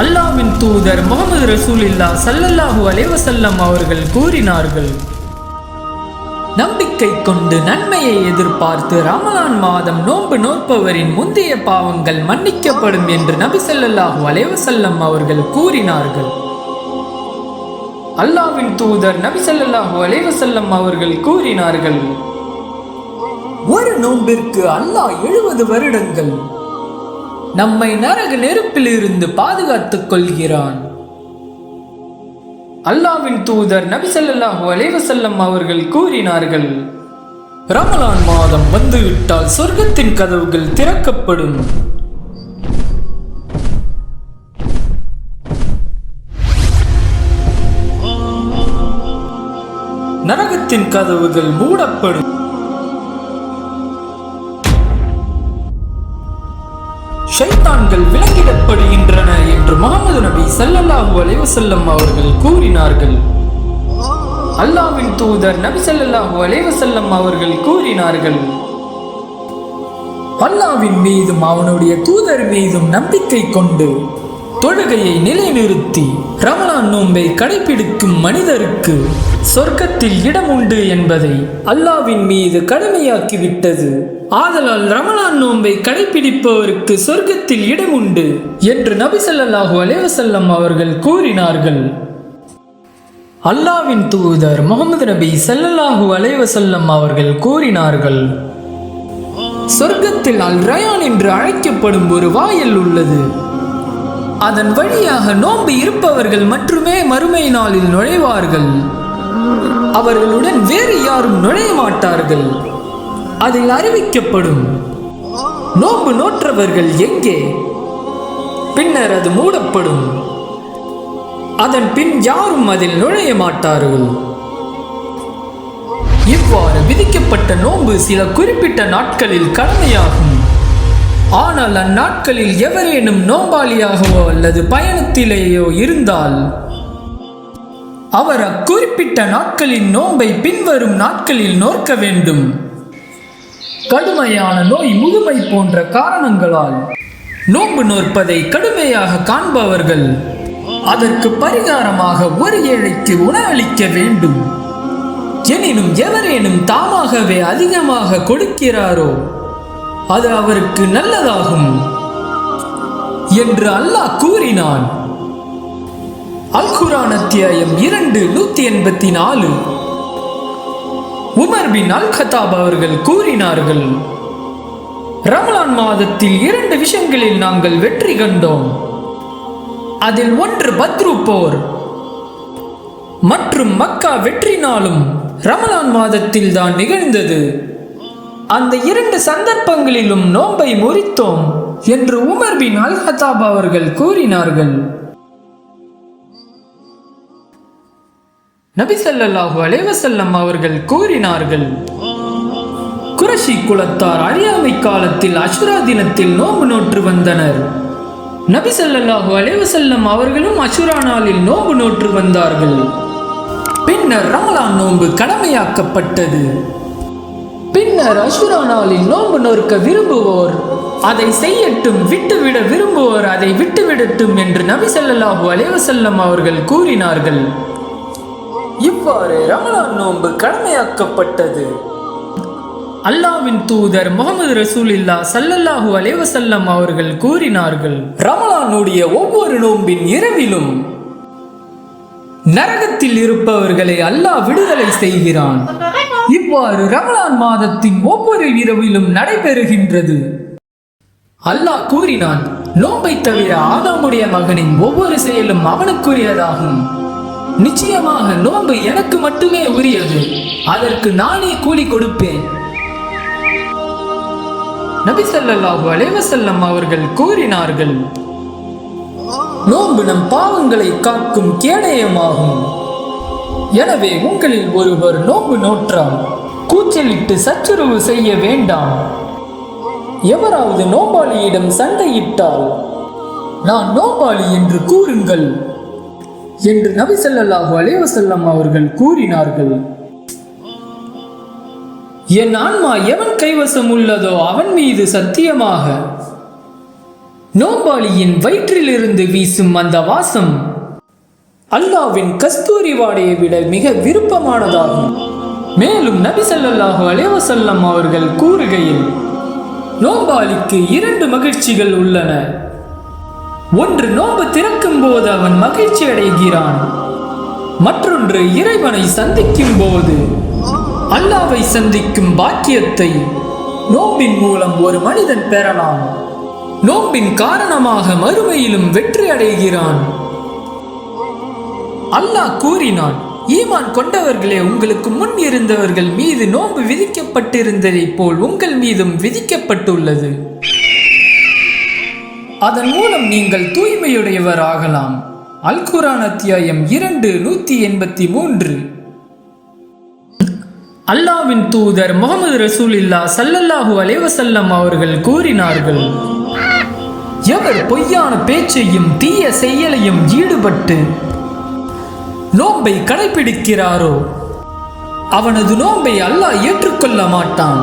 அல்லாஹ்வின் தூதர் முஹம்மது ரசூலுல்லாஹ் ஸல்லல்லாஹு அலைஹி வஸல்லம் அவர்கள் கூறினார்கள், நம்பிக்கை கொண்டு நன்மையை எதிர்பார்த்து ரமலான் மாதம் நோன்பு நோற்பவரின் முந்தைய பாவங்கள் மன்னிக்கப்படும் என்று நபி ஸல்லல்லாஹு அலைஹி வஸல்லம் அவர்கள் கூறினார்கள். அல்லாஹ்வின் தூதர் நபி ஸல்லல்லாஹு அலைஹி வஸல்லம் அவர்கள் கூறினார்கள், ஒரு நோன்பிற்கு அல்லாஹ் 70 வருடங்கள் நம்மை நரக நெருப்பில் இருந்து பாதுகாத்துக் கொள்கிறான். அல்லாஹ்வின் தூதர் நபி ஸல்லல்லாஹு அலைஹி வஸல்லம் அவர்கள் கூறினார்கள், ரமலான் மாதம் வந்துவிட்டால் சொர்க்கத்தின் கதவுகள் திறக்கப்படும், நரகத்தின் கதவுகள் மூடப்படும், ஷைத்தான்கள் விலங்கிடப்படுகின்றன என்று முஹம்மது நபி ஸல்லல்லாஹு அலைஹி வஸல்லம் அவர்கள் கூறினார்கள். அல்லாஹ்வின் தூதர் நபி ஸல்லல்லாஹு அலைஹி வஸல்லம் அவர்கள் கூறினார்கள், அல்லாஹ்வின் மீதும் அவனுடைய தூதர் மீதும் நம்பிக்கை கொண்டு தொழுகையை நிலைநிறுத்தி ரமலான் நோன்பை கடைபிடிக்கும் மனிதருக்கு சொர்க்கத்தில் இடம் உண்டு என்பதை அல்லாஹ்வின் மீது கடமையாக்கிவிட்டது. ஆதலால் ரமலான் நோன்பை கடைபிடிப்பவருக்கு சொர்க்கத்தில் இடம் உண்டு என்று நபி ஸல்லல்லாஹு அலைஹி வஸல்லம் அவர்கள் கூறினார்கள். அல்லாஹ்வின் தூதர் முஹம்மது நபி ஸல்லல்லாஹு அலைஹி வஸல்லம் அவர்கள் கூறினார்கள், சொர்க்கத்தில் அல் ரயான் என்று அழைக்கப்படும் ஒரு வாயில் உள்ளது. அதன் வழியாக நோன்பு இருப்பவர்கள் மட்டுமே மறுமை நாளில் நுழைவார்கள். அவர்களுடன் வேறு யாரும் நுழைய மாட்டார்கள். அதில் அறிவிக்கப்படும், நோன்பு நோற்றவர்கள் எங்கே? பின்னர் அது மூடப்படும். அதன் பின் யாரும் அதில் நுழைய மாட்டார்கள். இவ்வாறு விதிக்கப்பட்ட நோன்பு சில குறிப்பிட்ட நாட்களில் கடமையாகும். ஆனால் அந்நாட்களில் எவரேனும் நோம்பாளியாகவோ அல்லது பயணத்திலேயோ இருந்தால் அவர் அக்குறிப்பிட்ட நாட்களின் நோன்பை பின்வரும் நாட்களில் நோக்க வேண்டும். கடுமையான நோய், முதுமை போன்ற காரணங்களால் நோன்பு நோற்பதை கடுமையாக காண்பவர்கள் அதற்கு பரிகாரமாக ஒரு ஏழைக்கு உணவளிக்க வேண்டும். எனினும் எவரேனும் தாமாகவே அதிகமாக கொடுக்கிறாரோ அது அவருக்கு நல்லதாகும் என்று அல்லாஹ் கூறினான். அல் குர்ஆன் அத்தியாயம் 2:184. உமர் பின் அல் கத்தாப் அவர்கள் கூறினார்கள், ரமலான் மாதத்தில் 2 விஷயங்களில் நாங்கள் வெற்றி கண்டோம். அதில் ஒன்று பத்ரு போர் மற்றும் மக்கா வெற்றி நாளும் ரமலான் மாதத்தில் தான் நிகழ்ந்தது. அந்த 2 சந்தர்ப்பங்களிலும் நோன்பை முறித்தோம் என்று உமர் பின் அல் கத்தாப் அவர்கள் கூறினார்கள். நபி ஸல்லல்லாஹு அலைஹி வஸல்லம் அவர்கள் கூறினார்கள், குறைஷி குலத்தார் அறியாமை காலத்தில் அஷுரா தினத்தில் நோன்பு நோற்று வந்தனர். நபி ஸல்லல்லாஹு அலைஹி வஸல்லம் அவர்களும் அஷுரா நாளில் நோன்பு நோற்று வந்தார்கள். பின்னர் ரமலான் நோன்பு கடமையாக்கப்பட்டது. பின்னர் அஷுரா நாளில் நோன்பு நோற்க விரும்புவோர் அதை செய்யட்டும், விட்டுவிட விரும்புவோர் அதை விட்டுவிடட்டும் என்று நபி ஸல்லல்லாஹு அலைஹி வஸல்லம் அவர்கள் கூறினார்கள். இவ்வாறு ரமலான் நோன்பு கடமையாக்கப்பட்டது. அல்லாஹ்வின் தூதர் முஹம்மது ரசூலுல்லாஹ் ஸல்லல்லாஹு அலைஹி வஸல்லம் அவர்கள் கூறினார்கள், ரமலானுடைய ஒவ்வொரு நோன்பின் இரவிலும் நரகத்தில் இருப்பவர்களை அல்லாஹ் விடுதலை செய்கிறான். இவ்வாறு ரமலான் மாதத்தின் ஒவ்வொரு இரவிலும் நடைபெறுகின்றது. அல்லாஹ் கூறினான், நோன்பை தவிர ஆதாமுடைய மகனின் ஒவ்வொரு செயலும் அவனுக்குரியதாகும். நிச்சயமாக நோன்பு எனக்கு மட்டுமே உரியது, அதற்கு நானே கூலி கொடுப்பேன். நபி ஸல்லல்லாஹு அலைஹி வஸல்லம் அவர்கள் கூறினார்கள், நோன்பு நம் பாவங்களை காக்கும் கேடயமாகும். எனவே உங்களில் ஒருவர் நோன்பு நோற்றால் கூச்சலிட்டு சச்சுரவு செய்ய வேண்டாம். எவராவது நோம்பாளியிடம் சண்டையிட்டால் நான் நோம்பாளி என்று கூறுங்கள் என்று நபி ஸல்லல்லாஹு அலைஹி வஸல்லம் அவர்கள் கூறினார்கள். என் ஆன்மா எவன் கைவசம் உள்ளதோ அவன் மீது சத்தியமாக நோம்பாளியின் வயிற்றிலிருந்து வீசும் அந்த வாசம் அல்லாஹ்வின் கஸ்தூரி வாடையை விட மிக விருப்பமானதாகும். மேலும் நபி ஸல்லல்லாஹு அலைஹி வஸல்லம் அவர்கள் கூறுகையில், நோம்பாளிக்கு 2 மகிழ்ச்சிகள் உள்ளன. ஒன்று, நோன்பு திறக்கும் போது அவன் மகிழ்ச்சி அடைகிறான். மற்றொன்று, இறைவனை சந்திக்கும் போது அல்லாஹ்வை சந்திக்கும் பாக்கியத்தை நோம்பின் மூலம் ஒரு மனிதன் பெறலாம். நோம்பின் காரணமாக மறுமையிலும் வெற்றி அடைகிறான். அல்லாஹ் கூறினான், ஈமான் கொண்டவர்களே, உங்களுக்கு முன் இருந்தவர்கள் மீது நோன்பு விதிக்கப்பட்டிருந்ததைப் போல் உங்கள் மீதும் விதிக்கப்பட்டுள்ளது. அதன் மூலம் நீங்கள் தூய்மையுடையவர் ஆகலாம். அல் குர்ஆன் அத்தியாயம் 2 183. அல்லாஹ்வின் தூதர் முஹம்மது ரசூலுல்லாஹ் ஸல்லல்லாஹு அலைஹி வஸல்லம் அவர்கள் கூறினார்கள், எவர் பொய்யான பேச்சையும் தீய செயலையும் ஈடுபட்டு நோன்பை கடைபிடிக்கிறாரோ அவனது நோன்பை அல்லாஹ் ஏற்றுக்கொள்ள மாட்டான்.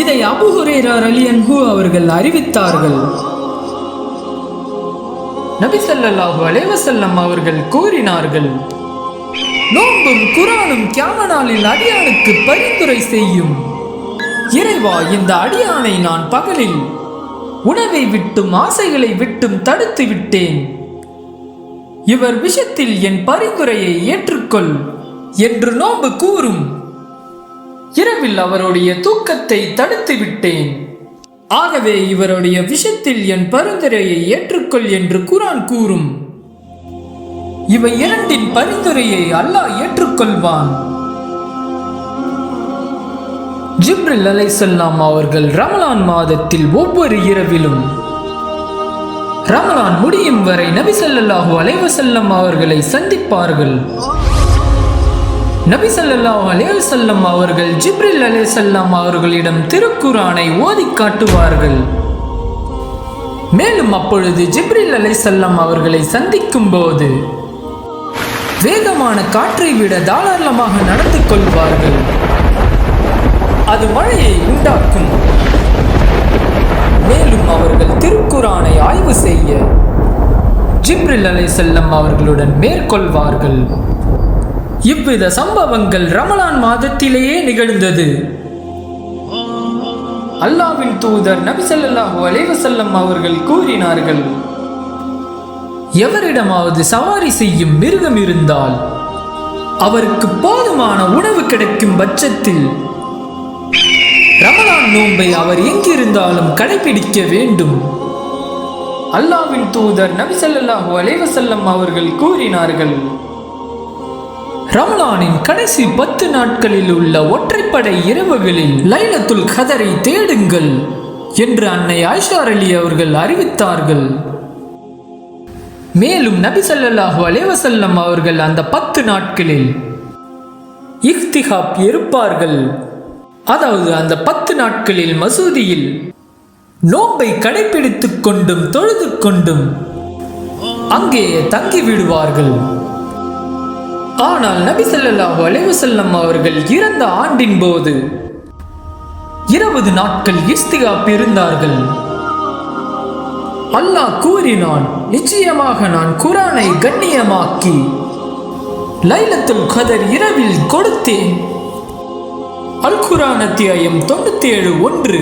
இதை அபூ ஹுரைரா ரலியல்லாஹு அவர்கள் அறிவித்தார்கள். நபி ஸல்லல்லாஹு அலைஹி வஸல்லம் அவர்கள் கூறினார்கள், நோன்பும் குர்ஆனும் கியாம நாளில் அடியானுக்கு பரிந்துரை செய்யும். இறைவா, இந்த அடியானை நான் பகலில் உணவை விட்டும் ஆசைகளை விட்டும் தடுத்து விட்டேன். இவர் விஷயத்தில் என் பரிந்துரையை ஏற்றுக்கொள் என்று நோன்பு கூறும். இரவில் அவருடைய தூக்கத்தை தடுத்து விட்டேன். ஆகவே இவருடைய விஷயத்தில் என் பரிந்துரையை ஏற்றுக்கொள் என்று குர்ஆன் கூறும். இவை 2 பரிந்துரையை அல்லாஹ் ஏற்றுக்கொள்வான். ஜிப்ரில் அலைஹிஸ்ஸலாம் அவர்கள் ரமலான் மாதத்தில் ஒவ்வொரு இரவிலும் ரமலான் முடியும் வரை நபி ஸல்லல்லாஹு அலைஹி வஸல்லம் அவர்களை சந்திப்பார்கள். நபி ஸல்லல்லாஹு அலைஹி வஸல்லம் அவர்கள் ஜிப்ரில் அலைஹிஸ்ஸலாம் அவர்களிடம் திருக்குர்ஆனை ஓதி காட்டுவார்கள். மேலும் அப்பொழுது ஜிப்ரில் அலைஹிஸ்ஸலாம் அவர்களை சந்திக்கும் போது வேகமான காற்றை விட தாராளமாக நடந்து கொள்வார்கள். அது மழையை உண்டாக்கும். மேலும் அவர்கள் திருக்குர்ஆனை ஆய்வு செய்ய ஜிப்ரில் அலைஹிஸ்ஸலாம் அவர்களுடன் மேற்கொள்வார்கள். இவ்வித சம்பவங்கள் ரமலான் மாதத்திலேயே நிகழ்ந்தது. அல்லாஹ்வின் தூதர் நபி ஸல்லல்லாஹு அலைஹி வஸல்லம் அவர்கள் கூறினார்கள், எவரிடமாவது சவாரி செய்யும் மிருகம் இருந்தால் அவருக்கு போதுமான உணவு கிடைக்கும் பட்சத்தில் ரமலான் நோன்பை அவர் எங்கிருந்தாலும் கடைபிடிக்க வேண்டும். அல்லாஹ்வின் தூதர் நபி ஸல்லல்லாஹு அலைஹி வஸல்லம் அவர்கள் கூறினார்கள், ரமலானின் கடைசி 10 நாட்களில் உள்ள ஒற்றைப்படை இரவுகளில் லைலத்துல் கதரை தேடுங்கள் என்று அன்னை ஆயிஷா ரலியல்லாஹு அவர்கள் அறிவித்தார்கள். மேலும் நபி ஸல்லல்லாஹு அலைஹி வஸல்லம் அவர்கள் அந்த 10 நாட்களில் இஃப்திகாப் இருப்பார்கள். அதாவது அந்த 10 நாட்களில் மசூதியில் நோன்பை கடைபிடித்துக் கொண்டும் தொழுது கொண்டும் அங்கே தங்கி விடுவார்கள். ஆனால் நபி ஸல்லல்லாஹு அலைஹி வஸல்லம் அவர்கள் இறந்த ஆண்டின் போது 20 நாட்கள் இஃப்திகாப் இருந்தார்கள். அல்லாஹ் கூறினான், நிச்சயமாக நான் குர்ஆனை கண்ணியமாக்கி லைலத்துல் கதர் இரவில் கொடுத்தேன். அல் குர்ஆன் அத்தியாயம் 97:1.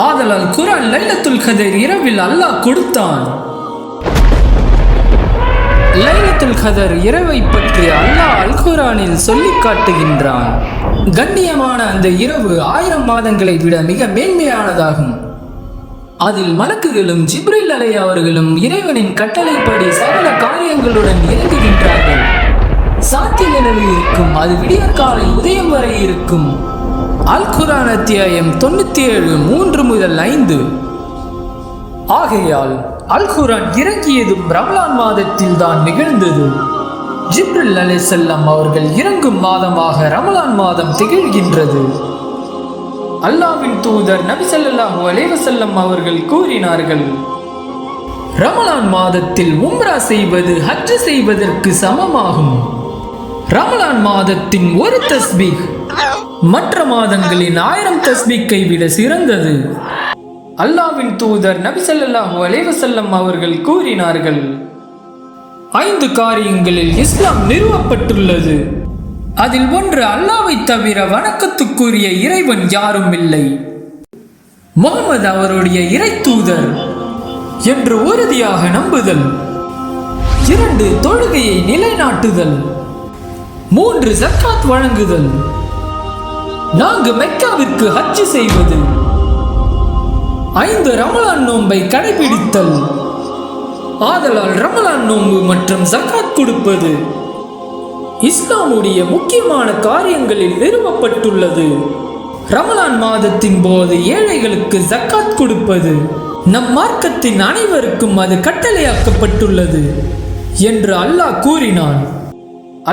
ஆதலால் குர்ஆன் லைலத்துல் கதர் இரவில் அல்லாஹ் கொடுத்தான். லைலத்துல் கதர் இரவை பற்றி அல்லாஹ் அல் குர்ஆனில் சொல்லி காட்டுகின்றான். கண்ணியமான அந்த இரவு 1000 மாதங்களை விட மிக மேன்மையானதாகும். அதில் மலக்குகளும் ஜிப்ரீல் அலைஹி அவர்களும் இறைவனின் கட்டளைப்படி சகல காரியங்களுடன் இறங்குகின்றார்கள். சாத்தி நிலவு இருக்கும். அது விடியற்காலை உதயம் வரை இருக்கும். அல் குர்ஆன் அத்தியாயம் 97:3-5. ஆகையால் அல் குர்ஆன் இறங்கியதும் ரமலான் மாதத்தில் தான் நிகழ்ந்தது. ஜிப்ரில் அலைஹிஸ்ஸலாம் அவர்கள் இறங்கும் மாதமாக ரமலான் மாதம் திகழ்கின்றது. அல்லாஹ்வின் தூதர் நபி ஸல்லல்லாஹு அலைஹி வஸல்லம் அவர்கள் கூறினார்கள், ரமலான் மாதத்தில் உம்ரா செய்வது ஹஜ் செய்வதற்கு சமமாகும். ரமலான் மாதத்தின் ஒரு தஸ்பீஹ் மற்ற மாதங்களின் 1000 தஸ்பீக்கை விட சிறந்தது. அல்லாஹ்வின் தூதர் நபி ஸல்லல்லாஹு அலைஹி வஸல்லம் அவர்கள் கூறினார்கள், 5 காரியங்களில் இஸ்லாம் நிறுவப்பட்டுள்ளது. அதில் ஒன்று, அல்லாஹ்வை தவிர வணக்கத்துக்குரிய இறைவன் யாரும் இல்லை, முஹம்மது அவருடைய இறை தூதர் என்று உறுதியாக நம்புதல். 2, தொழுகையை நிலைநாட்டுதல். 3, ஜக்காத் வழங்குதல். 4, மெக்காவிற்கு ஹஜ் செய்வது. 5, ரமலான் நோன்பை கடைபிடித்தல். ஆதலால் ரமலான் நோன்பு மற்றும் ஜக்காத் கொடுப்பது இஸ்லாமுடைய முக்கியமான காரியங்களில் நிறுவப்பட்டுள்ளது. ரமலான் மாதத்தின் போது ஏழைகளுக்கு ஜக்காத் கொடுப்பது நம் மார்க்கத்தின் அனைவருக்கும் அது கட்டளையாக்கப்பட்டுள்ளது என்று அல்லாஹ் கூறினான்.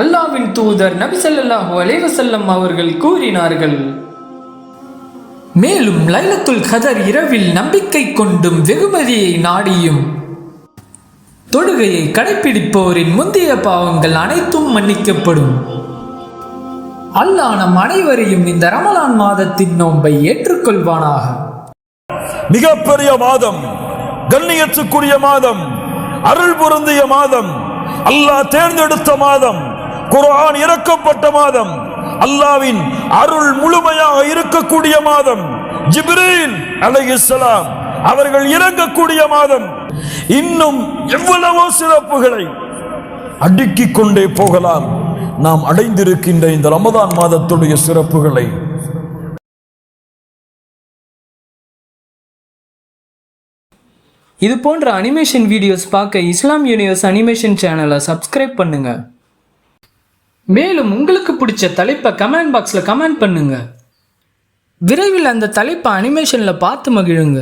அல்லாஹ்வின் தூதர் நபி ஸல்லல்லாஹு அலைஹி வஸல்லம் அவர்கள் கூறினார்கள், மேலும் லைலத்துல் கதர் இரவில் நம்பிக்கை கொண்டும் வெகுமதியை நாடியும் தொழுகையை கடைபிடிப்போரின் முந்தைய பாவங்கள் அனைத்தும் மன்னிக்கப்படும். அல்லாஹ் நம் அனைவரையும் இந்த ரமலான் மாதத்தின் நோன்பை ஏற்றுக்கொள்வானாக. மிகப்பெரிய மாதம், கண்ணியத்துக்குரிய மாதம், அருள் பொருந்திய மாதம், அல்லாஹ் தேர்ந்தெடுத்த மாதம், குர்ஆன் இறக்கப்பட்ட மாதம், அல்லாஹ்வின் அருள் முழுமையாக இருக்கக்கூடிய மாதம், ஜிப்ரீல் அலைஹிஸ்ஸலாம் அவர்கள் இறங்கக்கூடிய மாதம். இன்னும் எவ்வளவோ சிறப்புகளை அடுக்கிக் கொண்டே போகலாம். நாம் அடைந்திருக்கின்ற இந்த ரமதான் மாதத்துடைய சிறப்புகளை இது போன்ற அனிமேஷன் வீடியோஸ் பார்க்க இஸ்லாம் யூனிவர்ஸ் அனிமேஷன் சேனலை சப்ஸ்கிரைப் பண்ணுங்க. மேலும் உங்களுக்கு பிடிச்ச தலைப்பை கமெண்ட் பாக்ஸில் கமெண்ட் பண்ணுங்க. விரைவில் அந்த தலைப்பை அனிமேஷனில் பார்த்து மகிழுங்க.